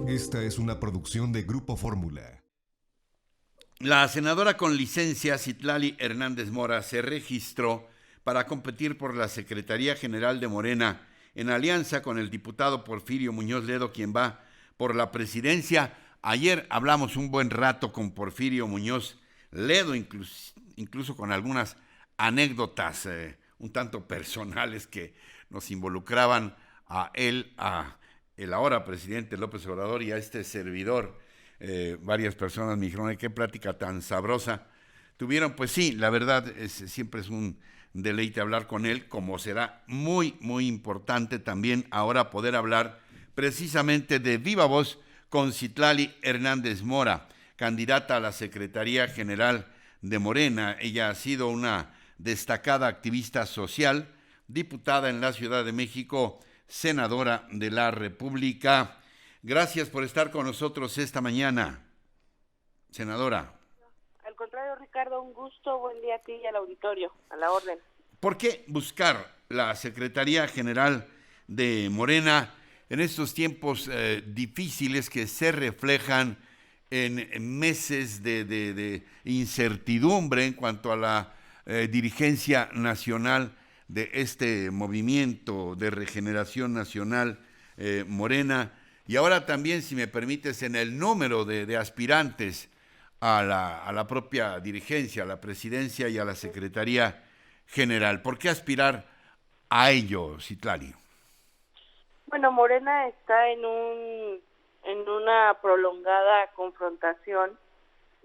Esta es una producción de Grupo Fórmula. La senadora con licencia Citlali Hernández Mora se registró para competir por la Secretaría General de Morena en alianza con el diputado Porfirio Muñoz Ledo, quien va por la presidencia. Ayer hablamos un buen rato con Porfirio Muñoz Ledo, incluso con algunas anécdotas un tanto personales que nos involucraban a él, a el ahora presidente López Obrador y a este servidor. Varias personas me dijeron: "Ay, qué plática tan sabrosa tuvieron". Pues sí, la verdad siempre es un deleite hablar con él, como será muy importante también ahora poder hablar precisamente de viva voz con Citlali Hernández Mora, candidata a la Secretaría General de Morena. Ella ha sido una destacada activista social, diputada en la Ciudad de México, senadora de la República. Gracias por estar con nosotros esta mañana, senadora. Al contrario, Ricardo, un gusto. Buen día a ti y al auditorio, a la orden. ¿Por qué buscar la Secretaría General de Morena en estos tiempos difíciles que se reflejan en meses de incertidumbre en cuanto a la dirigencia nacional de este movimiento de regeneración nacional Morena? Y ahora también, si me permites, en el número de aspirantes a la propia dirigencia, a la presidencia y a la Secretaría General. ¿Por qué aspirar a ello, Citlali? Bueno, Morena está en una prolongada confrontación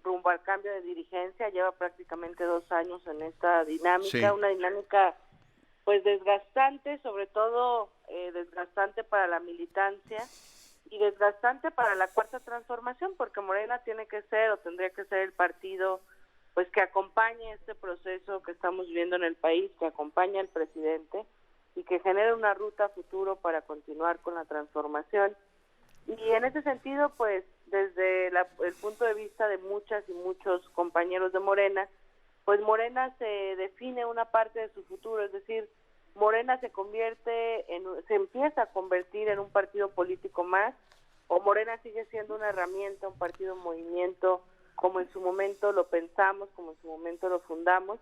rumbo al cambio de dirigencia. Lleva prácticamente 2 años en esta dinámica, Sí. Una dinámica pues desgastante, sobre todo desgastante para la militancia y desgastante para la cuarta transformación, porque Morena tiene que ser o tendría que ser el partido pues que acompañe este proceso que estamos viviendo en el país, que acompañe al presidente y que genere una ruta a futuro para continuar con la transformación. Y en ese sentido, pues desde el punto de vista de muchas y muchos compañeros de Morena, pues Morena se define una parte de su futuro, es decir, Morena se empieza a convertir en un partido político más, o Morena sigue siendo una herramienta, un partido en movimiento, como en su momento lo pensamos, como en su momento lo fundamos.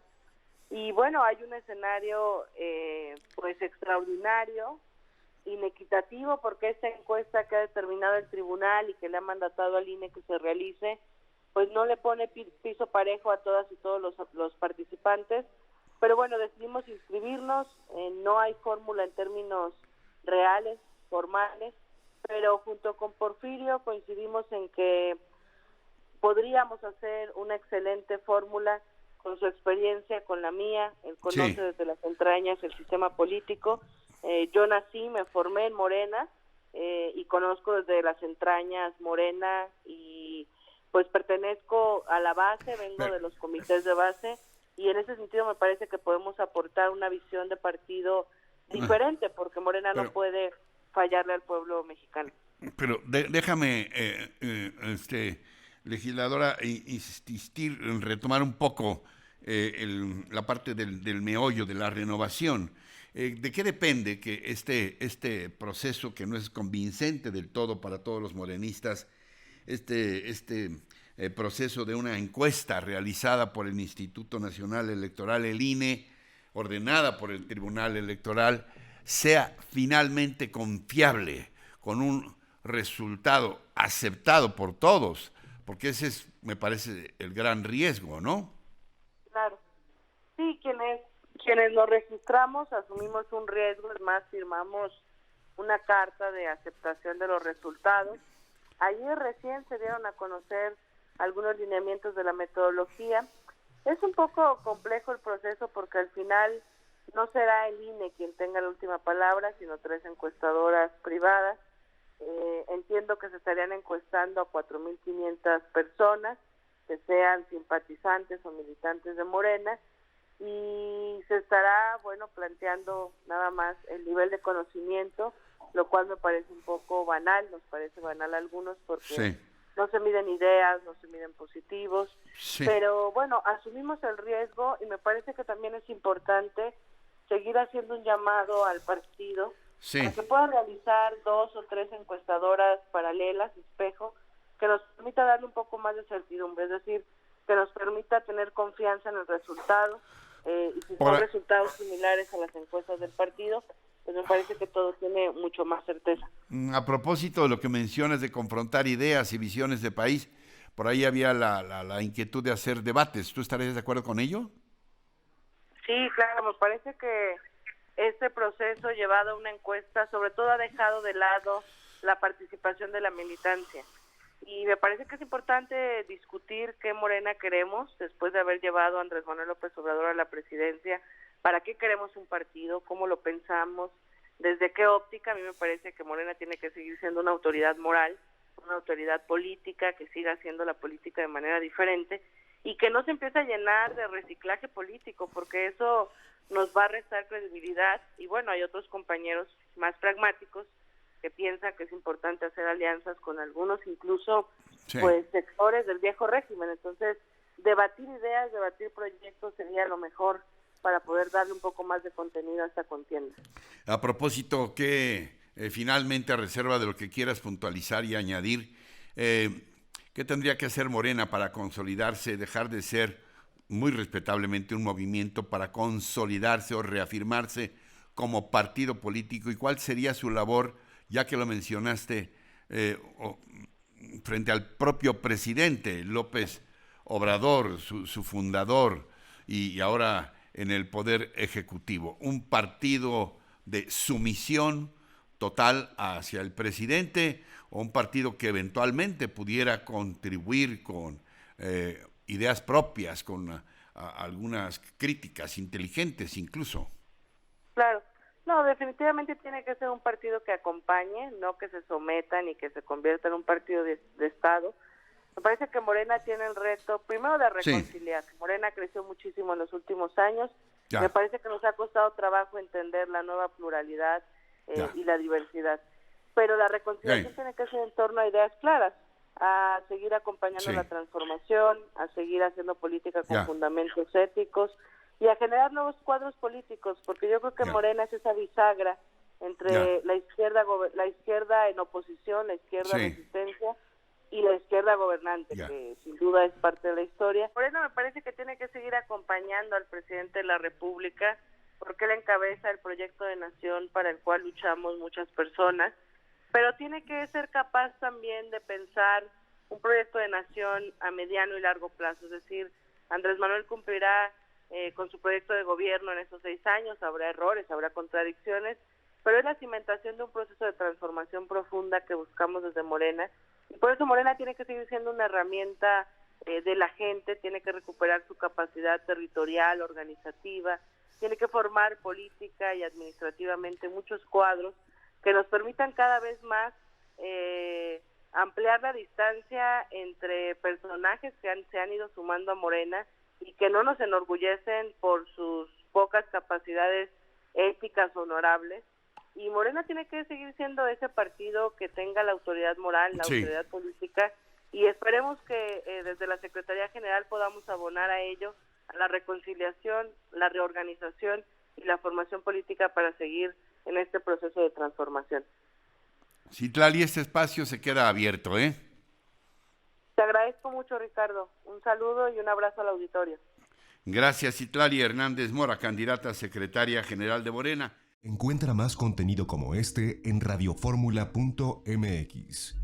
Y bueno, hay un escenario pues extraordinario, inequitativo, porque esta encuesta que ha determinado el tribunal y que le ha mandatado al INE que se realice, pues no le pone piso parejo a todas y todos los participantes. Pero bueno, decidimos inscribirnos, no hay fórmula en términos reales, formales, pero junto con Porfirio coincidimos en que podríamos hacer una excelente fórmula con su experiencia, con la mía. Él conoce Sí. desde las entrañas el sistema político. Yo nací, me formé en Morena y conozco desde las entrañas Morena y pues pertenezco a la base, vengo de los comités de base y en ese sentido me parece que podemos aportar una visión de partido diferente, porque Morena no puede fallarle al pueblo mexicano. Pero déjame, legisladora, insistir en retomar un poco la parte del meollo, de la renovación. ¿De qué depende que este proceso, que no es convincente del todo para todos los morenistas, este proceso de una encuesta realizada por el Instituto Nacional Electoral, el INE, ordenada por el Tribunal Electoral, sea finalmente confiable, con un resultado aceptado por todos? Porque ese es, me parece, el gran riesgo, ¿no? Claro. Sí, quienes nos registramos asumimos un riesgo, es más, firmamos una carta de aceptación de los resultados. Ayer recién se dieron a conocer algunos lineamientos de la metodología. Es un poco complejo el proceso porque al final no será el INE quien tenga la última palabra, sino 3 encuestadoras privadas. Entiendo que se estarían encuestando a 4,500 personas que sean simpatizantes o militantes de Morena, y se estará, bueno, planteando nada más el nivel de conocimiento, lo cual me parece un poco banal, nos parece banal a algunos porque Sí. no se miden ideas, no se miden positivos, Sí. pero bueno, asumimos el riesgo y me parece que también es importante seguir haciendo un llamado al partido Sí. para que pueda realizar 2 o 3 encuestadoras paralelas, espejo, que nos permita darle un poco más de certidumbre, es decir, que nos permita tener confianza en el resultado, y si son resultados similares a las encuestas del partido, pues me parece que todo tiene mucho más certeza. A propósito de lo que mencionas de confrontar ideas y visiones de país, por ahí había la inquietud de hacer debates. ¿Tú estarías de acuerdo con ello? Sí, claro, me parece que este proceso llevado a una encuesta sobre todo ha dejado de lado la participación de la militancia. Y me parece que es importante discutir qué Morena queremos después de haber llevado a Andrés Manuel López Obrador a la presidencia, para qué queremos un partido, cómo lo pensamos, desde qué óptica. A mí me parece que Morena tiene que seguir siendo una autoridad moral, una autoridad política, que siga haciendo la política de manera diferente y que no se empiece a llenar de reciclaje político, porque eso nos va a restar credibilidad. Y bueno, hay otros compañeros más pragmáticos que piensan que es importante hacer alianzas con algunos, incluso pues sectores del viejo régimen. Entonces, debatir ideas, debatir proyectos sería lo mejor para poder darle un poco más de contenido a esta contienda. A propósito, que finalmente, a reserva de lo que quieras puntualizar y añadir, ¿qué tendría que hacer Morena para consolidarse, dejar de ser muy respetablemente un movimiento, para consolidarse o reafirmarse como partido político? ¿Y cuál sería su labor, ya que lo mencionaste, frente al propio presidente López Obrador, su fundador, y ahora en el poder ejecutivo? ¿Un partido de sumisión total hacia el presidente o un partido que eventualmente pudiera contribuir con ideas propias, con algunas críticas inteligentes incluso? Claro, no, definitivamente tiene que ser un partido que acompañe, no que se someta ni que se convierta en un partido de Estado. Me parece que Morena tiene el reto, primero, de reconciliar. Sí. Morena creció muchísimo en los últimos años. Ya. Me parece que nos ha costado trabajo entender la nueva pluralidad y la diversidad. Pero la reconciliación tiene que ser en torno a ideas claras, a seguir acompañando la transformación, a seguir haciendo política con fundamentos éticos y a generar nuevos cuadros políticos, porque yo creo que Morena es esa bisagra entre la izquierda en oposición, la izquierda resistencia y la izquierda gobernante, que sin duda es parte de la historia. Morena me parece que tiene que seguir acompañando al presidente de la República, porque él encabeza el proyecto de nación para el cual luchamos muchas personas, pero tiene que ser capaz también de pensar un proyecto de nación a mediano y largo plazo. Es decir, Andrés Manuel cumplirá con su proyecto de gobierno en estos 6 años, habrá errores, habrá contradicciones, pero es la cimentación de un proceso de transformación profunda que buscamos desde Morena. Y por eso Morena tiene que seguir siendo una herramienta de la gente, tiene que recuperar su capacidad territorial, organizativa, tiene que formar política y administrativamente muchos cuadros que nos permitan cada vez más ampliar la distancia entre personajes que se han ido sumando a Morena y que no nos enorgullecen por sus pocas capacidades éticas honorables. Y Morena tiene que seguir siendo ese partido que tenga la autoridad moral, la autoridad política, y esperemos que desde la Secretaría General podamos abonar a ello, a la reconciliación, la reorganización y la formación política para seguir en este proceso de transformación. Citlali, este espacio se queda abierto, ¿eh? Te agradezco mucho, Ricardo. Un saludo y un abrazo al auditorio. Gracias, Citlali Hernández Mora, candidata a secretaria general de Morena. Encuentra más contenido como este en radioformula.mx.